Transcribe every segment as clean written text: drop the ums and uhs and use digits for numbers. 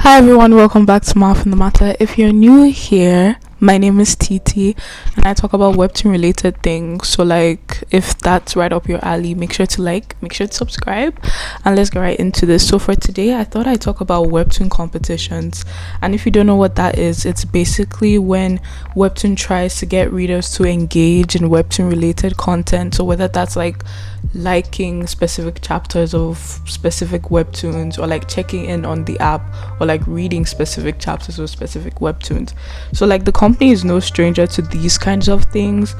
Hi everyone, welcome back to Mouth in the Matter. If you're new here, my name is TT and I talk about Webtoon related things. So if that's right up your alley, make sure to subscribe, and let's get right into this. So for today, I thought I'd talk about Webtoon competitions. And if you don't know what that is, it's basically when Webtoon tries to get readers to engage in Webtoon related content. So whether that's liking specific chapters of specific webtoons, or checking in on the app, or reading specific chapters of specific webtoons. So the company is no stranger to these kinds of things,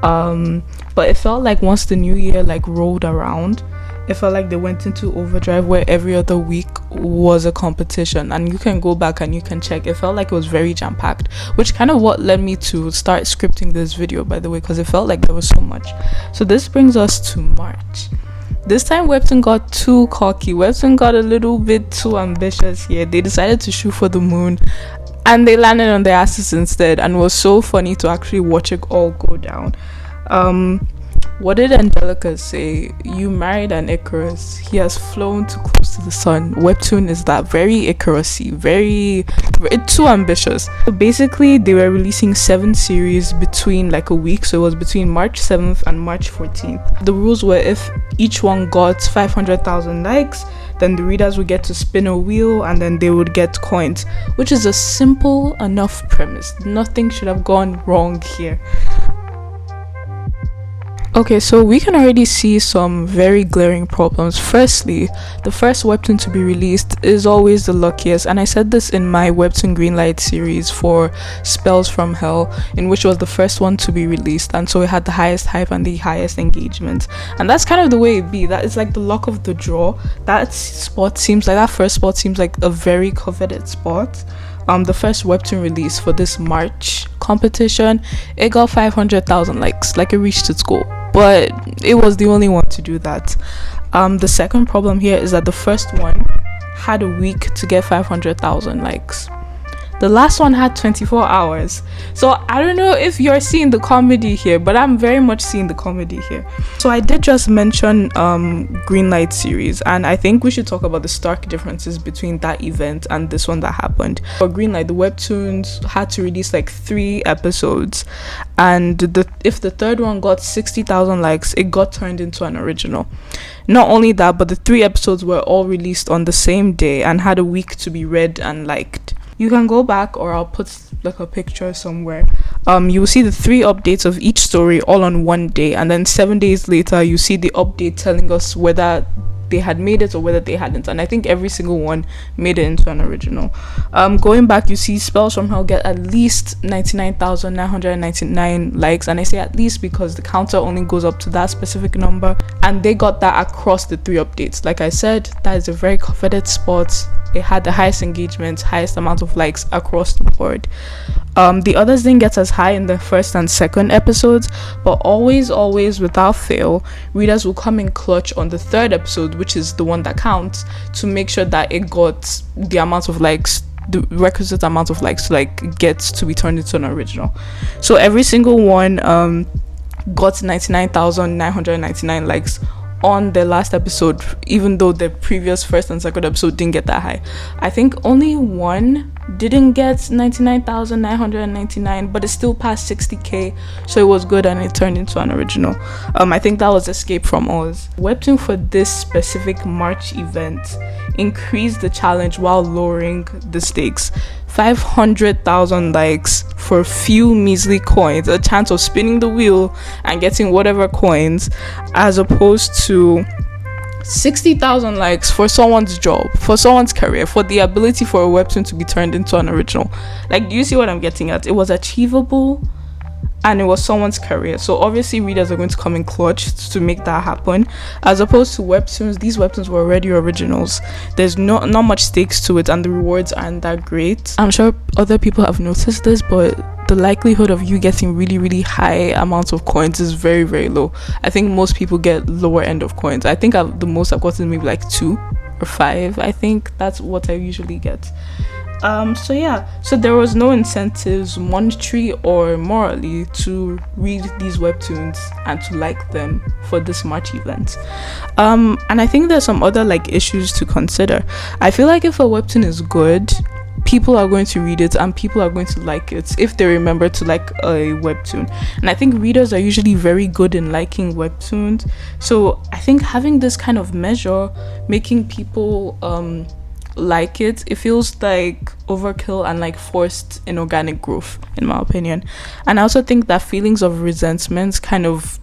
but it felt like once the new year rolled around, it felt like they went into overdrive where every other week was a competition. And you can go back and you can check, it felt like it was very jam-packed, which kind of what led me to start scripting this video, by the way, because it felt like there was so much. So this brings us to March. This time Webtoon got too cocky. Webtoon got a little bit too ambitious here. They decided to shoot for the moon and they landed on their asses instead, and it was so funny to actually watch it all go down. What did Angelica say? You married an Icarus. He has flown too close to the sun. Webtoon is that very Icarus-y, very too ambitious. So basically, they were releasing 7 series between a week. So it was between March 7th and March 14th. The rules were if each one got 500,000 likes, then the readers would get to spin a wheel and then they would get coins, which is a simple enough premise. Nothing should have gone wrong here. Okay, so we can already see some very glaring problems. Firstly, the first webtoon to be released is always the luckiest, and I said this in my Webtoon Greenlight series for Spells from Hell, in which was the first one to be released, and so it had the highest hype and the highest engagement. And that's kind of the way it be. That is the luck of the draw. That first spot seems like a very coveted spot. The first webtoon release for this March competition, it got 500,000 likes, it reached its goal, but it was the only one to do that. The second problem here is that the first one had a week to get 500,000 likes. The last one had 24 hours. So I don't know if you're seeing the comedy here, but I'm very much seeing the comedy here. So I did just mention Greenlight series, and I think we should talk about the stark differences between that event and this one that happened. For Greenlight, the webtoons had to release 3 episodes, and if the third one got 60,000 likes, it got turned into an original. Not only that, but the 3 episodes were all released on the same day and had a week to be read and liked. You can go back, or I'll put a picture somewhere. You will see the 3 updates of each story all on one day, and then 7 days later you see the update telling us whether they had made it or whether they hadn't, and I think every single one made it into an original. Going back, you see Spells from Hell get at least 99,999 likes, and I say at least because the counter only goes up to that specific number, and they got that across the 3 updates. Like I said, that is a very coveted spot. It had the highest engagement, highest amount of likes across the board. The others didn't get as high in the first and second episodes, but always without fail, readers will come in clutch on the 3rd episode, which is the one that counts, to make sure that it got the amount of likes, the requisite amount of likes to get to be turned into an original. So every single one got 99,999 likes on the last episode, even though the previous first and second episode didn't get that high. I think only one didn't get 99,999, but it still passed 60k, so it was good and it turned into an original. I think that was Escape from Oz. Webtoon for this specific March event increased the challenge while lowering the stakes. 500,000 likes for a few measly coins, a chance of spinning the wheel and getting whatever coins, as opposed to 60,000 likes for someone's job, for someone's career, for the ability for a webtoon to be turned into an original. Do you see what I'm getting at? It was achievable and it was someone's career, so obviously readers are going to come in clutch to make that happen, as opposed to webtoons. These webtoons were already originals. There's not much stakes to it, and the rewards aren't that great. I'm sure other people have noticed this, but the likelihood of you getting really high amounts of coins is very so I think most people get lower end of coins. I think the most I've gotten maybe 2 or 5. I think that's what I usually get. So there was no incentives, monetary or morally, to read these webtoons and to like them for this March event. And I think there's some other issues to consider. I feel like if a webtoon is good people are going to read it and people are going to like it if they remember to like a webtoon. And I think readers are usually very good in liking webtoons, so I think having this kind of measure, making people like it feels like overkill and like forced inorganic growth, in my opinion. And I also think that feelings of resentment kind of,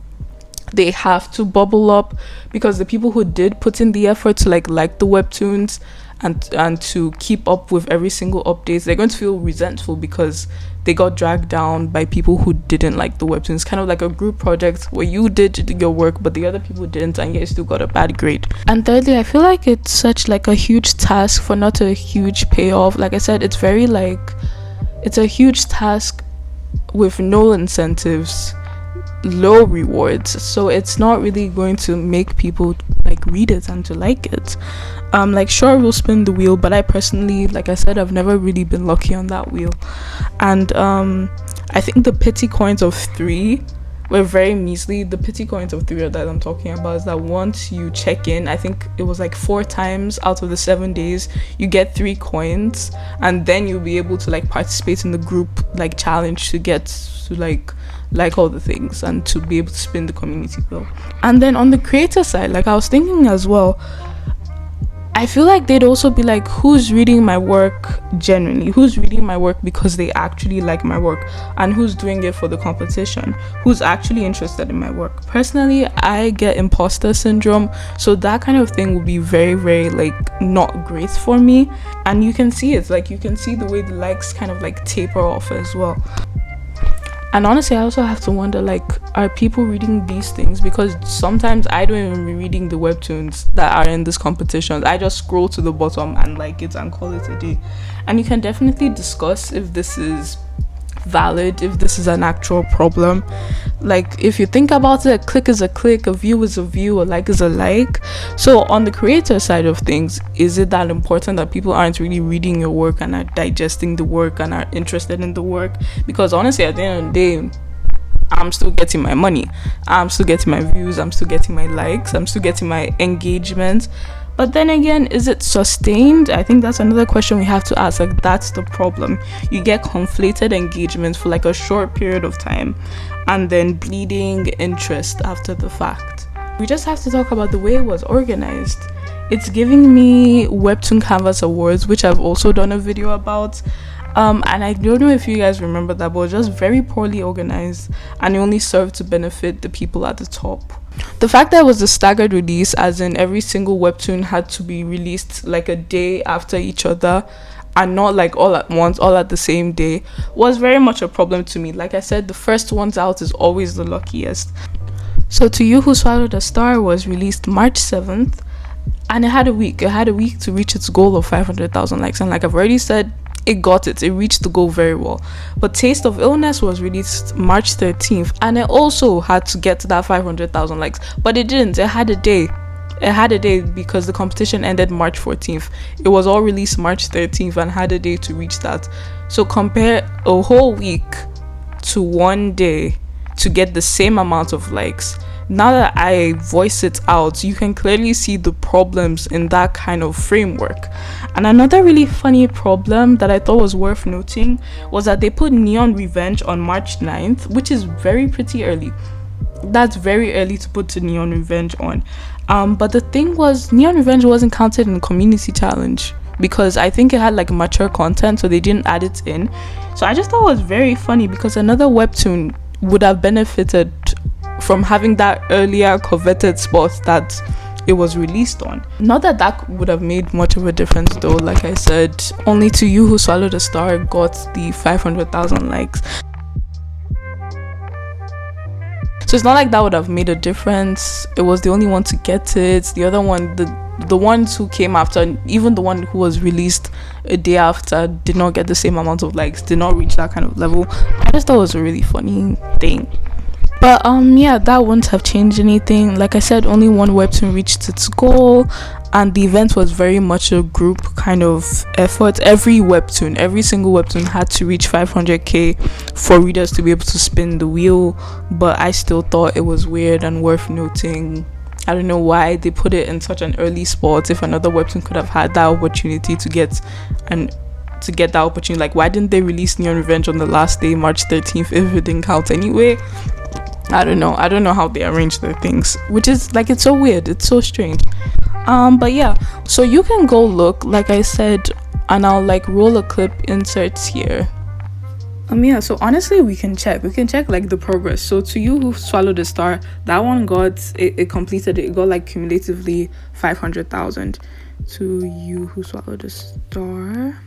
they have to bubble up, because the people who did put in the effort to like the webtoons and to keep up with every single update, they're going to feel resentful because they got dragged down by people who didn't like the webtoons. Kind of like a group project where you did your work but the other people didn't, and yet you still got a bad grade. And thirdly, I feel like it's such like a huge task for not a huge payoff. Like I said, it's very like, it's a huge task with no incentives, low rewards, so it's not really going to make people like read it and to like it. Like sure, we'll spin the wheel, but I personally, like I said, I've never really been lucky on that wheel. And I think the pity coins of 3 were very measly. The pity coins of 3 that I'm talking about is that once you check in, I think it was like 4 times out of the 7 days, you get 3 coins, and then you'll be able to like participate in the group like challenge to get to like all the things and to be able to spin the community wheel. And then on the creator side, like I was thinking as well, I feel like they'd also be like, who's reading my work genuinely? Who's reading my work because they actually like my work? And who's doing it for the competition? Who's actually interested in my work? Personally, I get imposter syndrome, so that kind of thing would be very, very like not great for me. And you can see it, like you can see the way the likes kind of like taper off as well. And honestly, I also have to wonder, like, are people reading these things? Because sometimes I don't even be reading the webtoons that are in this competition. I just scroll to the bottom and like it and call it a day. And you can definitely discuss if this is valid, if this is an actual problem. Like, if you think about it, a click is a click, a view is a view, a like is a like. So on the creator side of things, is it that important that people aren't really reading your work and are digesting the work and are interested in the work? Because honestly, at the end of the day, I'm still getting my money, I'm still getting my views, I'm still getting my likes, I'm still getting my engagement. But then again, is it sustained? I think that's another question we have to ask. Like, that's the problem. You get conflated engagement for like a short period of time and then bleeding interest after the fact. We just have to talk about the way it was organized. It's giving me Webtoon Canvas Awards, which I've also done a video about. And I don't know if you guys remember that, but it was just very poorly organized and it only served to benefit the people at the top. The fact that it was a staggered release, as in every single webtoon had to be released like a day after each other and not like all at once, all at the same day, was very much a problem to me. Like I said, the first ones out is always the luckiest. So To You Who Swallowed a Star was released March 7th and it had a week to reach its goal of 500,000 likes, and like I've already said, it reached the goal very well. But Taste of Illness was released March 13th and it also had to get to that 500,000 likes, but it didn't. It had a day because the competition ended March 14th. It was all released March 13th and had a day to reach that. So compare a whole week to one day to get the same amount of likes. Now that I voice it out, you can clearly see the problems in that kind of framework. And another really funny problem that I thought was worth noting was that they put Neon Revenge on March 9th, which is pretty early. That's very early to put Neon Revenge on. But the thing was, Neon Revenge wasn't counted in the community challenge because I think it had like mature content, so they didn't add it in. So I just thought it was very funny because another webtoon would have benefited from having that earlier coveted spot that it was released on. Not that that would have made much of a difference though. Like I said, only To You Who Swallowed a Star got the 500,000 likes. So it's not like that would have made a difference. It was the only one to get it. The other one, the ones who came after, even the one who was released a day after, did not get the same amount of likes, did not reach that kind of level. I just thought it was a really funny thing. But yeah, that wouldn't have changed anything. Like I said, only one webtoon reached its goal and the event was very much a group kind of effort. Every single webtoon had to reach 500k for readers to be able to spin the wheel. But I still thought it was weird and worth noting. I don't know why they put it in such an early spot if another webtoon could have had that opportunity to get an to get that opportunity. Like, why didn't they release Neon Revenge on the last day, March 13th, if it didn't count anyway? I don't know how they arrange their things, which is like, it's so weird, it's so strange. But yeah, so you can go look, like I said, and I'll like roll a clip inserts here. Yeah, so honestly, we can check like the progress. So To You Who Swallowed a Star, that one got it completed, it got like cumulatively 500,000. To You Who Swallowed a Star,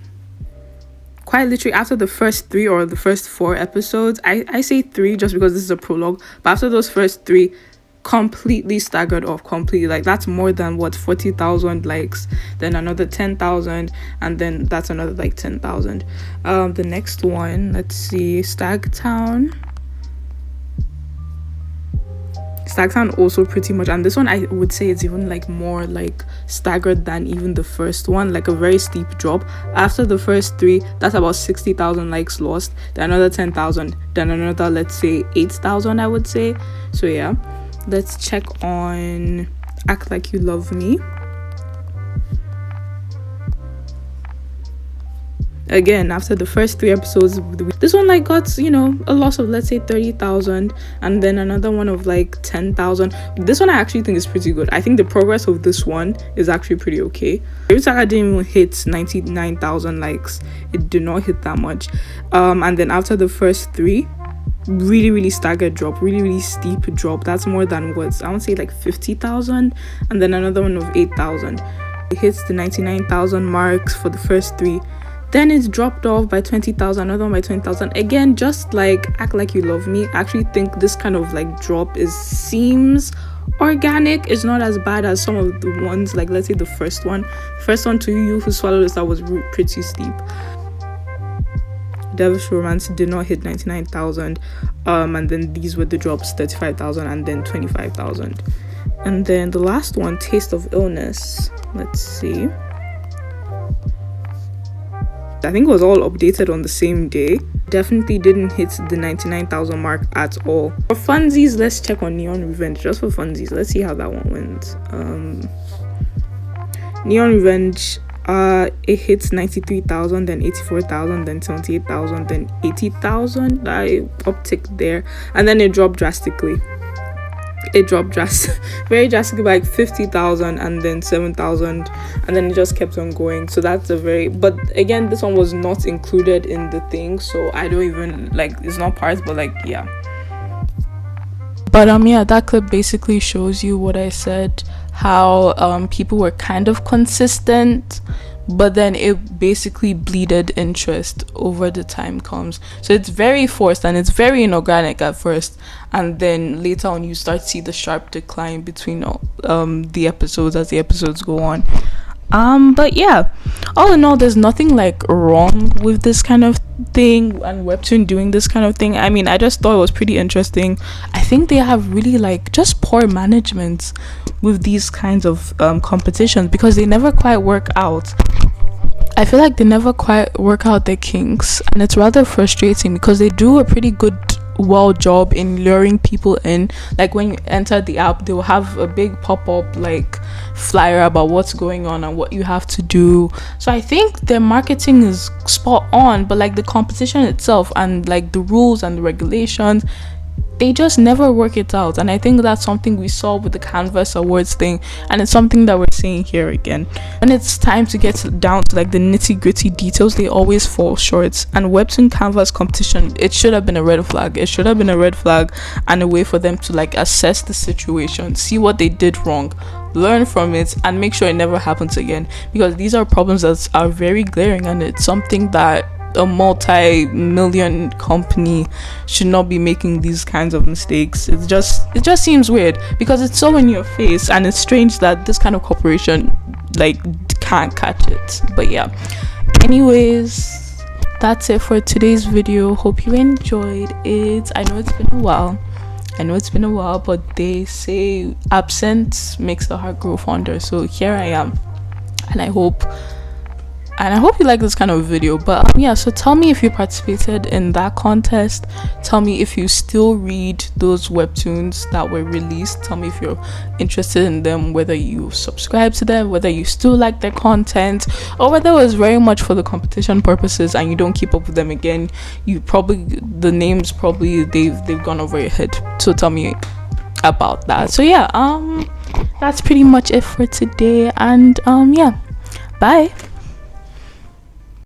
quite literally after the first 3 or the first 4 episodes, I say 3 just because this is a prologue, but after those first 3, completely staggered off completely. Like, that's more than what, 40,000 likes, then another 10,000, and then that's another like 10,000. The next one, let's see, Stagtown also pretty much, and this one I would say it's even like more like staggered than even the first one, like a very steep drop. After the first 3, that's about 60,000 likes lost, then another 10,000, then another, let's say, 8,000, I would say. So yeah, let's check on Act Like You Love Me. Again, after the first 3 episodes, this one like got, you know, a loss of, let's say, 30,000, and then another one of like 10,000. This one I actually think is pretty good. I think the progress of this one is actually pretty okay. Every time I didn't even hit 99,000 likes, it did not hit that much. And then after the first 3, really staggered drop, really steep drop. That's more than what, I would say like 50,000, and then another one of 8,000. It hits the 99,000 marks for the first 3. Then it's dropped off by 20,000, another one by 20,000. Again, just like Act Like You Love Me, I actually think this kind of like drop seems organic. It's not as bad as some of the ones, like let's say the first one. To You Who Swallowed a Star was pretty steep. Devil's Romance did not hit 99,000, and then these were the drops, 35,000 and then 25,000. And then the last one, Taste of Illness, let's see, I think it was all updated on the same day. Definitely didn't hit the 99,000 mark at all. For funsies, let's check on Neon Revenge, just for funsies. Let's see how that one went. Neon Revenge, it hits 93,000, then 84,000, then 78,000, then 80,000. I uptick there, and then it dropped drastically. Very drastically, by like 50,000, and then 7,000, and then it just kept on going. So that's but again, this one was not included in the thing, so I don't even like, it's not parts, but like, yeah. But yeah, that clip basically shows you what I said, how people were kind of consistent, but then it basically bleeded interest over the time comes. So it's very forced and it's very inorganic at first, and then later on you start to see the sharp decline between the episodes as the episodes go on. But yeah, all in all, there's nothing like wrong with this kind of thing and Webtoon doing this kind of thing. I mean, I just thought it was pretty interesting. I think they have really like just poor management with these kinds of competitions, because they never quite work out. I feel like they never quite work out their kinks, and it's rather frustrating because they do a pretty good job in luring people in. Like when you enter the app, they will have a big pop-up like flyer about what's going on and what you have to do. So I think their marketing is spot on, but like the competition itself and like the rules and the regulations, they just never work it out. And I think that's something we saw with the Canvas Awards thing, and it's something that we're seeing here again. When it's time to get down to like the nitty-gritty details, they always fall short. And Webtoon Canvas competition, it should have been a red flag. It should have been a red flag and a way for them to like assess the situation, see what they did wrong, learn from it, and make sure it never happens again, because these are problems that are very glaring, and it's something that a multi-million company should not be making these kinds of mistakes. It just seems weird because it's so in your face, and it's strange that this kind of corporation like can't catch it. But yeah, anyways, that's it for today's video. Hope you enjoyed it. I know it's been a while, but they say absence makes the heart grow fonder, so here I am, and I hope And I hope you like this kind of video. But yeah, so tell me if you participated in that contest. Tell me if you still read those webtoons that were released. Tell me if you're interested in them, whether you subscribe to them, whether you still like their content, or whether it was very much for the competition purposes and you don't keep up with them again. You probably, the names probably they've gone over your head. So tell me about that. So yeah, that's pretty much it for today. And yeah, bye.